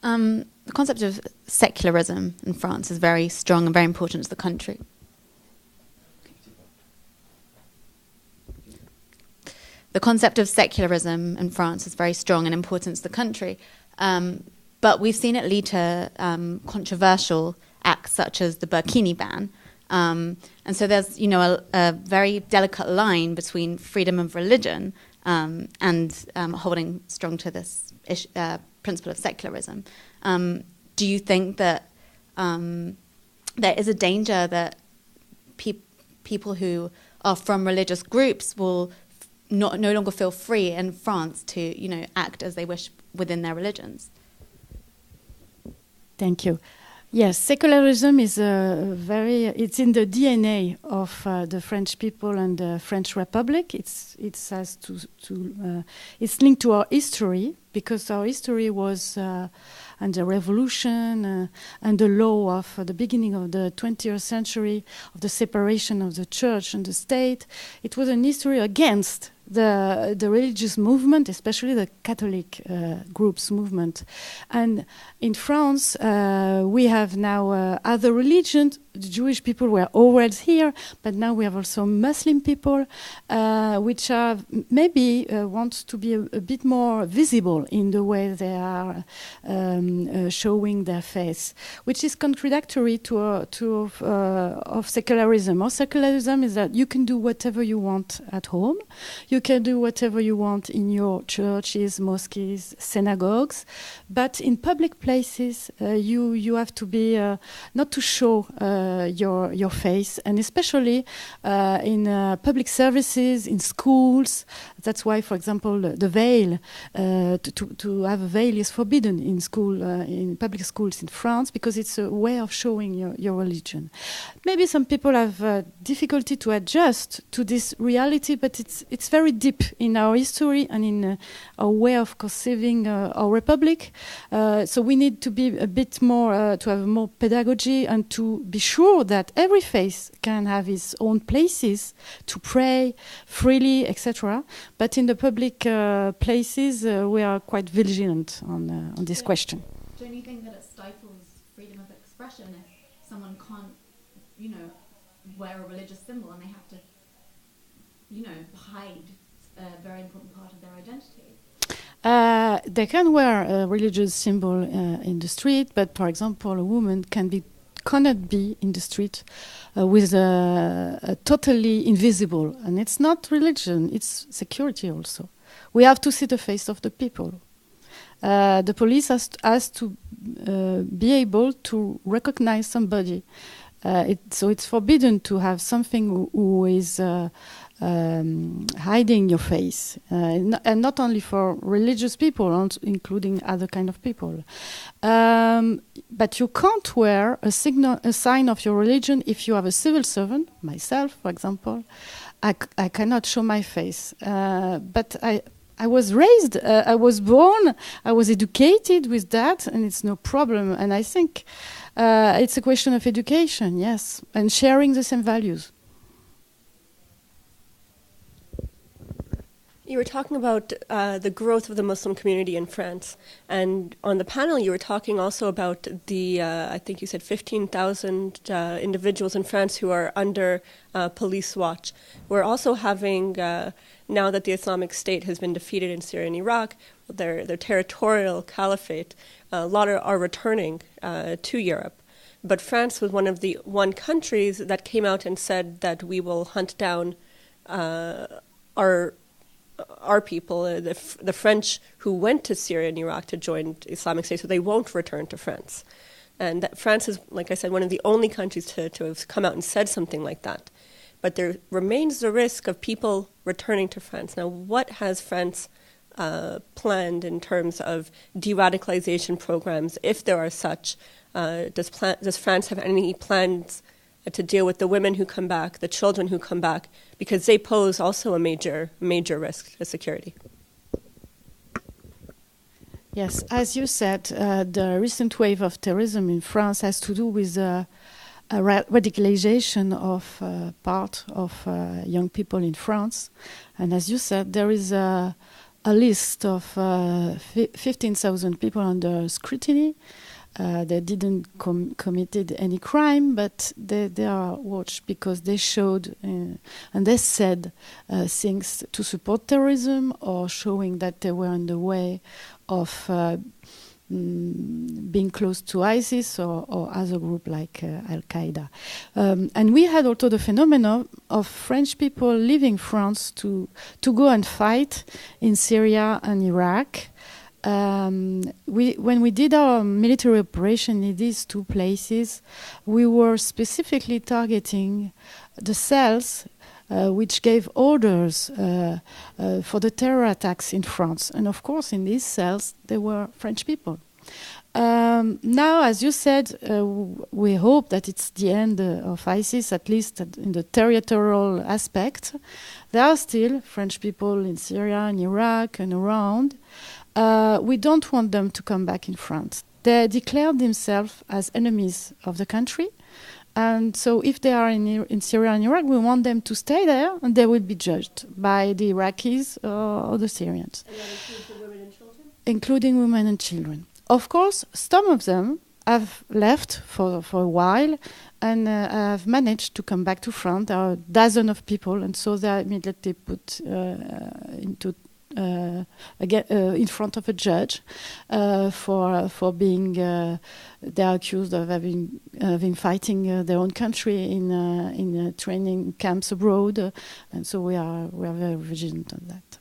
The concept of secularism in France is very strong and very important to the country. The concept of secularism in France is very strong and important to the country, but we've seen it lead to controversial acts such as the burkini ban. And so there's, a very delicate line between freedom of religion and holding strong to this principle of secularism. Do you think that there is a danger that people who are from religious groups will no longer feel free in France to, act as they wish within their religions? Thank you. Yes, secularism is it's in the DNA of the French people and the French Republic. It's linked to our history, because our history was and the revolution and the law of the beginning of the 20th century, of the separation of the church and the state. It was an history against the religious movement, especially the Catholic groups movement. And in France, we have now other religions. The Jewish people were always here, but now we have also Muslim people, which are maybe want to be a bit more visible in the way they are showing their faith, which is contradictory to of secularism. Or secularism is that you can do whatever you want at home, you can do whatever you want in your churches, mosques, synagogues, but in public places you have to be not to show your face, and especially in public services, in schools. That's why, for example, the veil, to have a veil is forbidden in school, in public schools in France, because it's a way of showing your religion. Maybe some people have difficulty to adjust to this reality, but it's very deep in our history and in our way of conceiving our republic. So we need to be a bit more, to have more pedagogy, and to be sure that every faith can have its own places to pray freely, etc. But in the public places, we are quite vigilant on this question. Don't you think that it stifles freedom of expression if someone can't, wear a religious symbol and they have to, hide a very important part of their identity? They can wear a religious symbol in the street, but for example, a woman cannot be in the street with a totally invisible, and it's not religion, it's security also. We have to see the face of the people. The police has to be able to recognize somebody. So it's forbidden to have something who is hiding your face, and not only for religious people, including other kind of people. But you can't wear a sign of your religion if you have a civil servant. Myself, for example, I cannot show my face, but I was raised, I was born, I was educated with that, and it's no problem. And I think it's a question of education, yes, and sharing the same values. You were talking about the growth of the Muslim community in France, and on the panel you were talking also about the, I think you said 15,000 individuals in France who are under police watch. We're also having, now that the Islamic State has been defeated in Syria and Iraq, their territorial caliphate, a lot are returning to Europe. But France was one of the countries that came out and said that we will hunt down our people, the French who went to Syria and Iraq to join Islamic State, so they won't return to France. And that France is, like I said, one of the only countries to have come out and said something like that. But there remains the risk of people returning to France. Now, what has France planned in terms of de-radicalization programs, if there are such? Does France have any plans to deal with the women who come back, the children who come back, because they pose also a major risk to security? Yes, as you said, the recent wave of terrorism in France has to do with a radicalization of part of young people in France. And as you said, there is a a list of 15,000 people under scrutiny. They didn't committed any crime, but they are watched because they showed and they said things to support terrorism or showing that they were on the way of being close to ISIS or other group like Al-Qaeda. And we had also the phenomenon of French people leaving France to go and fight in Syria and Iraq. When we did our military operation in these two places, we were specifically targeting the cells which gave orders for the terror attacks in France. And of course, in these cells, there were French people. Now, as you said, we hope that it's the end of ISIS, at least in the territorial aspect. There are still French people in Syria and Iraq and around. We don't want them to come back in France. They declared themselves as enemies of the country. And so if they are in Syria and Iraq, we want them to stay there and they will be judged by the Iraqis or the Syrians. And that includes the women and children? Including women and children. Of course, some of them have left for a while and have managed to come back to France. There are dozens of people, and so they are immediately put in front of a judge for being they are accused of having fighting their own country in training camps abroad, and so we are very vigilant on that.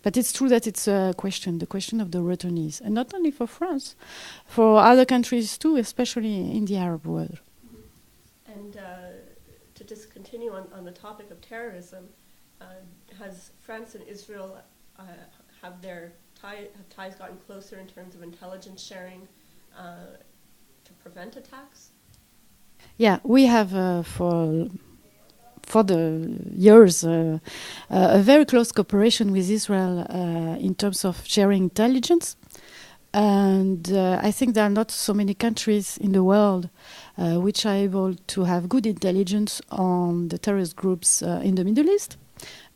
But it's true that it's the question of the returnees, and not only for France, for other countries too, especially in the Arab world. And to just continue on the topic of terrorism, has France and Israel have ties gotten closer in terms of intelligence sharing to prevent attacks? Yeah, we have for the years a very close cooperation with Israel in terms of sharing intelligence. And I think there are not so many countries in the world which are able to have good intelligence on the terrorist groups in the Middle East.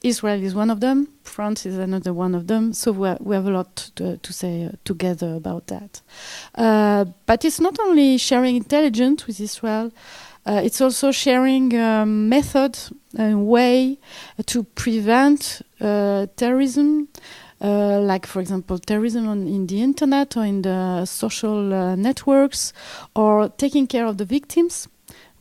Israel is one of them. France is another one of them. So we have a lot to say together about that. But it's not only sharing intelligence with Israel. It's also sharing method and way to prevent terrorism, like, for example, terrorism in the internet or in the social networks, or taking care of the victims.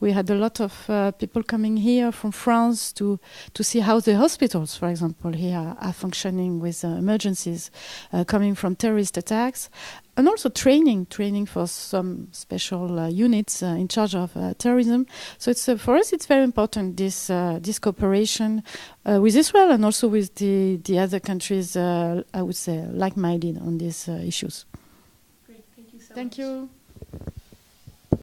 We had a lot of people coming here from France to see how the hospitals, for example, here are functioning with emergencies coming from terrorist attacks, and also training for some special units in charge of terrorism. So it's for us, it's very important, this cooperation with Israel and also with the other countries, I would say, like-minded on these issues. Great, thank you so much. Thank you.